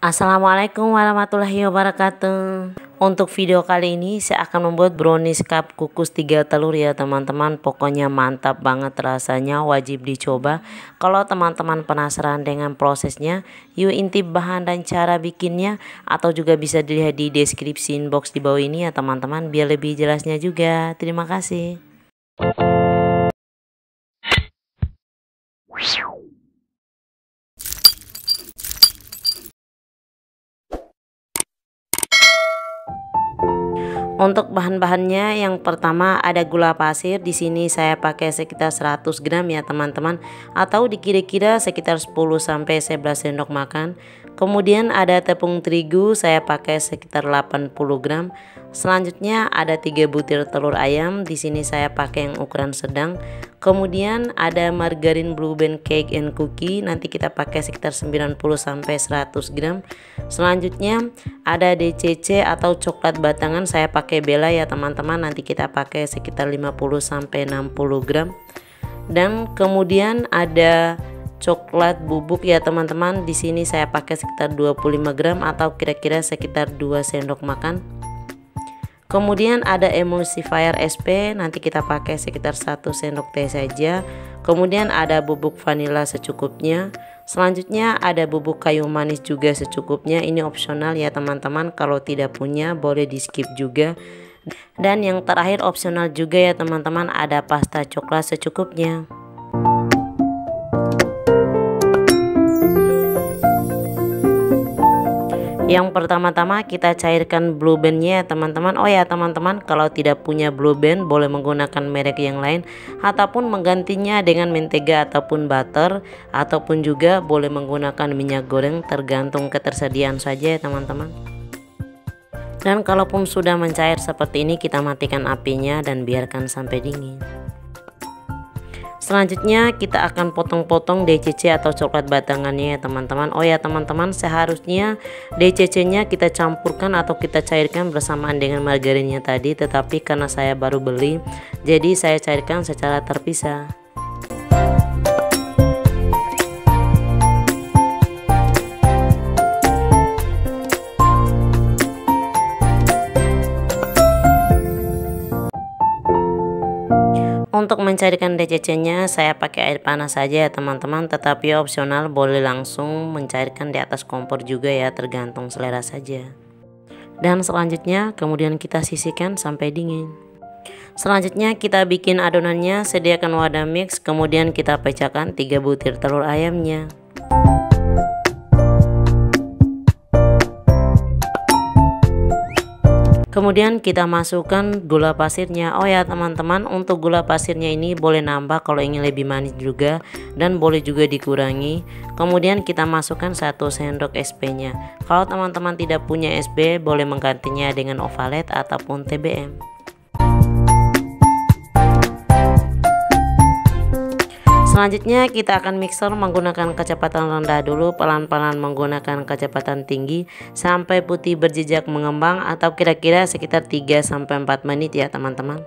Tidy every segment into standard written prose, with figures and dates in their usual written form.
Assalamualaikum warahmatullahi wabarakatuh. Untuk video kali ini saya akan membuat brownies cup kukus 3 telur ya teman-teman. Pokoknya mantap banget rasanya, wajib dicoba. Kalau teman-teman penasaran dengan prosesnya, yuk intip bahan dan cara bikinnya, atau juga bisa dilihat di deskripsi box di bawah ini ya teman-teman, biar lebih jelasnya juga. Terima kasih. Untuk bahan-bahannya, yang pertama ada gula pasir. Di sini saya pakai sekitar 100 gram ya teman-teman, atau dikira-kira sekitar 10 sampai 11 sendok makan. Kemudian ada tepung terigu, saya pakai sekitar 80 gram. Selanjutnya ada 3 butir telur ayam. Di sini saya pakai yang ukuran sedang. Kemudian ada margarin Blue Band Cake and Cookie, nanti kita pakai sekitar 90 sampai 100 gram. Selanjutnya ada DCC atau coklat batangan, saya pakai Bella ya teman-teman, nanti kita pakai sekitar 50 sampai 60 gram. Dan kemudian ada coklat bubuk ya teman-teman, di sini saya pakai sekitar 25 gram atau kira-kira sekitar 2 sendok makan. Kemudian ada emulsifier SP, nanti kita pakai sekitar 1 sendok teh saja. Kemudian ada bubuk vanila secukupnya. Selanjutnya ada bubuk kayu manis juga secukupnya, ini opsional ya teman-teman, kalau tidak punya boleh di skip juga. Dan yang terakhir opsional juga ya teman-teman, ada pasta coklat secukupnya. Yang pertama-tama kita cairkan blue bandnya ya teman-teman. Oh ya teman-teman, kalau tidak punya blue band boleh menggunakan merek yang lain, ataupun menggantinya dengan mentega ataupun butter, ataupun juga boleh menggunakan minyak goreng, tergantung ketersediaan saja ya teman-teman. Dan kalaupun sudah mencair seperti ini, kita matikan apinya dan biarkan sampai dingin. Selanjutnya kita akan potong-potong DCC atau coklat batangannya ya teman-teman. Oh ya teman-teman, seharusnya DCC nya kita campurkan atau kita cairkan bersamaan dengan margarinnya tadi, tetapi karena saya baru beli, jadi saya cairkan secara terpisah. Untuk mencairkan DCC-nya saya pakai air panas saja ya teman-teman, tetapi opsional boleh langsung mencairkan di atas kompor juga ya, tergantung selera saja. Dan selanjutnya kemudian kita sisihkan sampai dingin. Selanjutnya kita bikin adonannya, sediakan wadah mix, kemudian kita pecahkan 3 butir telur ayamnya. Kemudian kita masukkan gula pasirnya. Oh ya teman-teman, untuk gula pasirnya ini boleh nambah kalau ingin lebih manis juga, dan boleh juga dikurangi. Kemudian kita masukkan 1 sendok SP nya. Kalau teman-teman tidak punya SP, boleh menggantinya dengan ovalet ataupun TBM. Selanjutnya kita akan mixer menggunakan kecepatan rendah dulu, pelan-pelan menggunakan kecepatan tinggi sampai putih berjejak mengembang, atau kira-kira sekitar 3 sampai 4 menit ya teman-teman.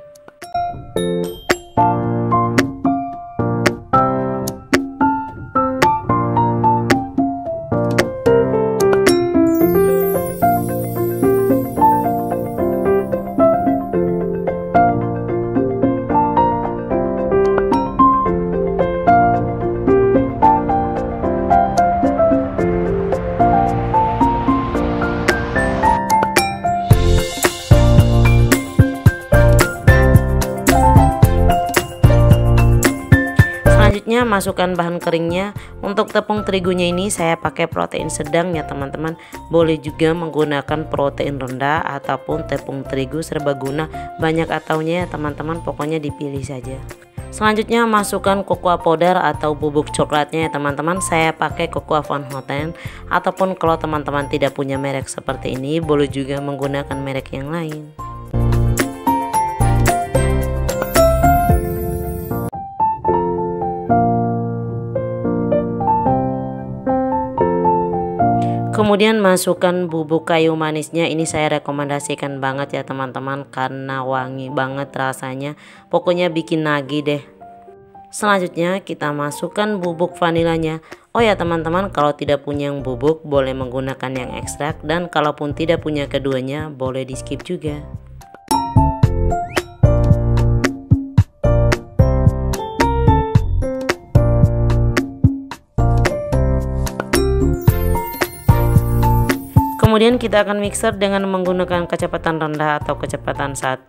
Selanjutnya masukkan bahan keringnya. Untuk tepung terigunya ini saya pakai protein sedang ya teman-teman, boleh juga menggunakan protein rendah ataupun tepung terigu serbaguna, banyak ataunya ya teman-teman, pokoknya dipilih saja. Selanjutnya masukkan cocoa powder atau bubuk coklatnya ya teman-teman, saya pakai Cocoa Van Houten, ataupun kalau teman-teman tidak punya merek seperti ini boleh juga menggunakan merek yang lain. Kemudian masukkan bubuk kayu manisnya, ini saya rekomendasikan banget ya teman-teman, karena wangi banget rasanya, pokoknya bikin nagih deh. Selanjutnya kita masukkan bubuk vanilanya. Oh ya teman-teman, kalau tidak punya yang bubuk boleh menggunakan yang ekstrak, dan kalaupun tidak punya keduanya boleh di skip juga. Kemudian kita akan mixer dengan menggunakan kecepatan rendah atau kecepatan 1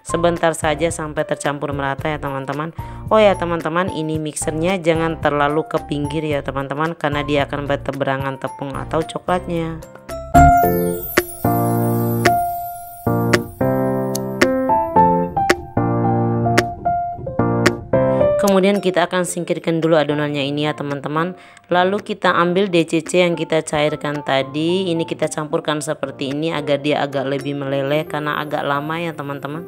sebentar saja sampai tercampur merata ya teman-teman. Oh ya teman-teman, ini mixernya jangan terlalu ke pinggir ya teman-teman, karena dia akan berteberangan tepung atau coklatnya. Kemudian kita akan singkirkan dulu adonannya ini ya teman-teman. Lalu kita ambil DCC yang kita cairkan tadi, ini kita campurkan seperti ini agar dia agak lebih meleleh karena agak lama ya teman-teman.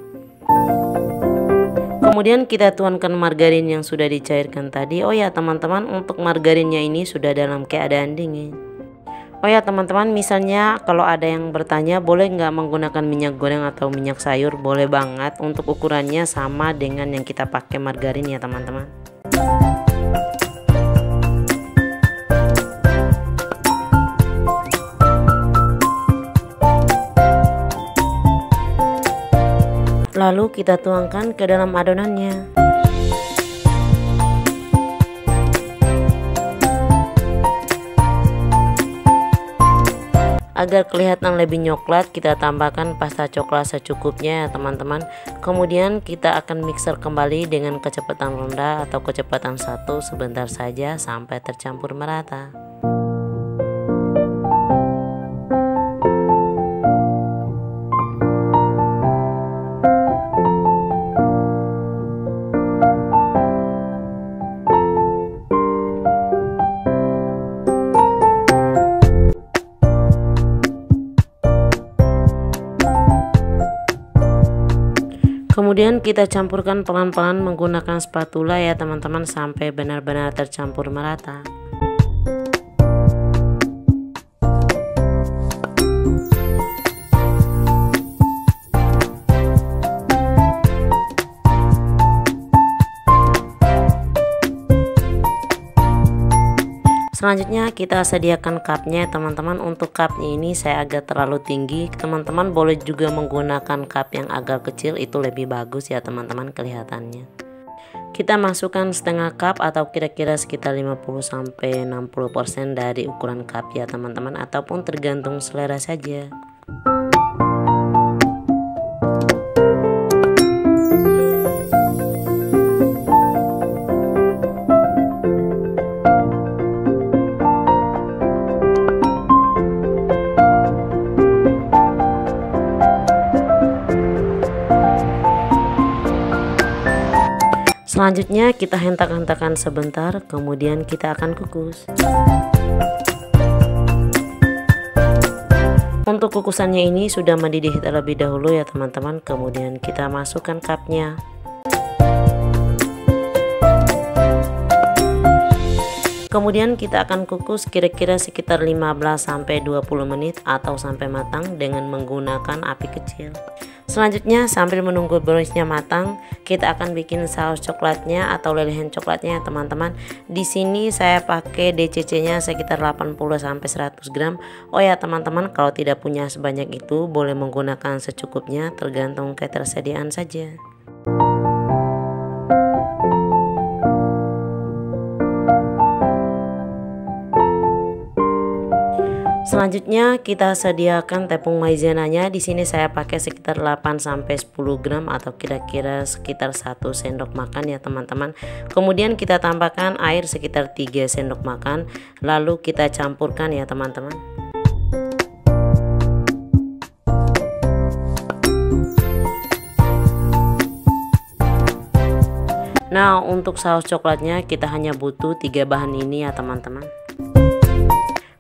Kemudian kita tuangkan margarin yang sudah dicairkan tadi. Oh ya teman-teman, untuk margarinnya ini sudah dalam keadaan dingin. Oh ya teman-teman, misalnya kalau ada yang bertanya boleh nggak menggunakan minyak goreng atau minyak sayur, boleh banget. Untuk ukurannya sama dengan yang kita pakai margarin ya teman-teman. Lalu kita tuangkan ke dalam adonannya. Agar kelihatan lebih coklat, kita tambahkan pasta coklat secukupnya ya teman-teman. Kemudian kita akan mixer kembali dengan kecepatan rendah atau kecepatan 1 sebentar saja sampai tercampur merata. Kemudian kita campurkan pelan-pelan menggunakan spatula ya teman-teman sampai benar-benar tercampur merata. Selanjutnya kita sediakan cupnya teman-teman. Untuk cupnya ini saya agak terlalu tinggi, teman-teman boleh juga menggunakan cup yang agak kecil, itu lebih bagus ya teman-teman kelihatannya. Kita masukkan setengah cup atau kira-kira sekitar 50-60% dari ukuran cup ya teman-teman, ataupun tergantung selera saja. Selanjutnya kita hentak-hentakan sebentar, kemudian kita akan kukus. Untuk kukusannya ini sudah mendidih terlebih dahulu ya teman-teman. Kemudian kita masukkan cupnya. Kemudian kita akan kukus kira-kira sekitar 15-20 menit atau sampai matang dengan menggunakan api kecil. Selanjutnya sambil menunggu browniesnya matang, kita akan bikin saus coklatnya atau lelehan coklatnya teman-teman. Di sini saya pakai DCC-nya sekitar 80-100 gram. Oh ya teman-teman, kalau tidak punya sebanyak itu boleh menggunakan secukupnya, tergantung ketersediaan saja. Selanjutnya kita sediakan tepung maizenanya. Di sini saya pakai sekitar 8-10 gram atau kira-kira sekitar 1 sendok makan ya teman-teman. Kemudian kita tambahkan air sekitar 3 sendok makan, lalu kita campurkan ya teman-teman. Nah, untuk saus coklatnya kita hanya butuh 3 bahan ini ya teman-teman.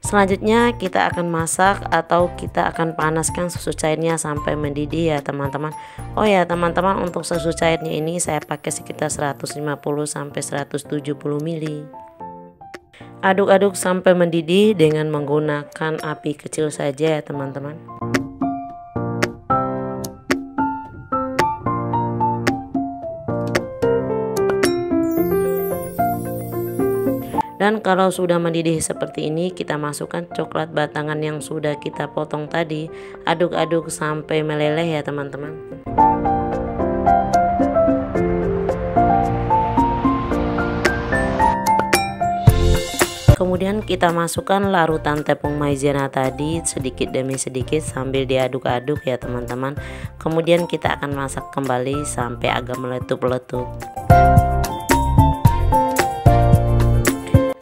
Selanjutnya kita akan masak atau kita akan panaskan susu cairnya sampai mendidih ya teman-teman. Oh ya teman-teman, untuk susu cairnya ini saya pakai sekitar 150-170 ml. Aduk-aduk sampai mendidih dengan menggunakan api kecil saja ya teman-teman. Dan kalau sudah mendidih seperti ini, kita masukkan coklat batangan yang sudah kita potong tadi. Aduk-aduk sampai meleleh ya teman-teman. Kemudian kita masukkan larutan tepung maizena tadi sedikit demi sedikit sambil diaduk-aduk ya teman-teman. Kemudian kita akan masak kembali sampai agak meletup-letup.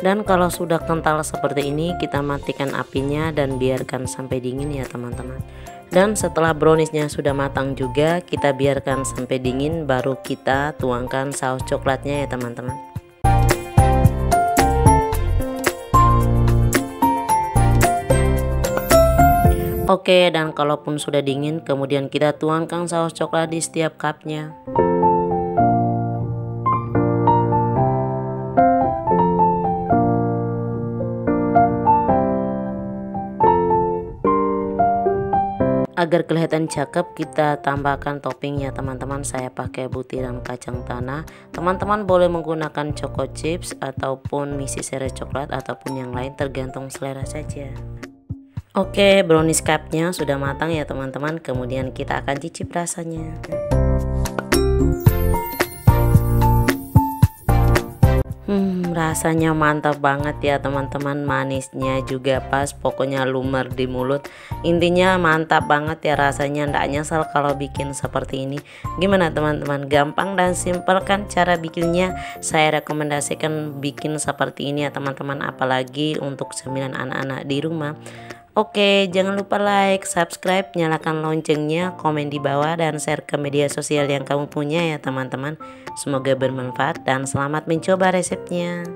Dan kalau sudah kental seperti ini, kita matikan apinya dan biarkan sampai dingin ya teman-teman. Dan setelah browniesnya sudah matang juga, kita biarkan sampai dingin, baru kita tuangkan saus coklatnya ya teman-teman. Oke, dan kalaupun sudah dingin, kemudian kita tuangkan saus coklat di setiap cupnya. Agar kelihatan cakep, kita tambahkan toppingnya teman-teman. Saya pakai butiran kacang tanah. Teman-teman boleh menggunakan choco chips ataupun misi serai coklat ataupun yang lain, tergantung selera saja. Oke, brownies cupnya sudah matang ya teman-teman. Kemudian kita akan cicip rasanya. Rasanya mantap banget ya teman-teman. Manisnya juga pas, pokoknya lumer di mulut. Intinya mantap banget ya rasanya, ndak nyesal kalau bikin seperti ini. Gimana teman-teman, gampang dan simpel kan cara bikinnya? Saya rekomendasikan bikin seperti ini ya teman-teman, apalagi untuk cemilan anak-anak di rumah. Oke, jangan lupa like, subscribe, nyalakan loncengnya, komen di bawah, dan share ke media sosial yang kamu punya ya teman-teman. Semoga bermanfaat dan selamat mencoba resepnya.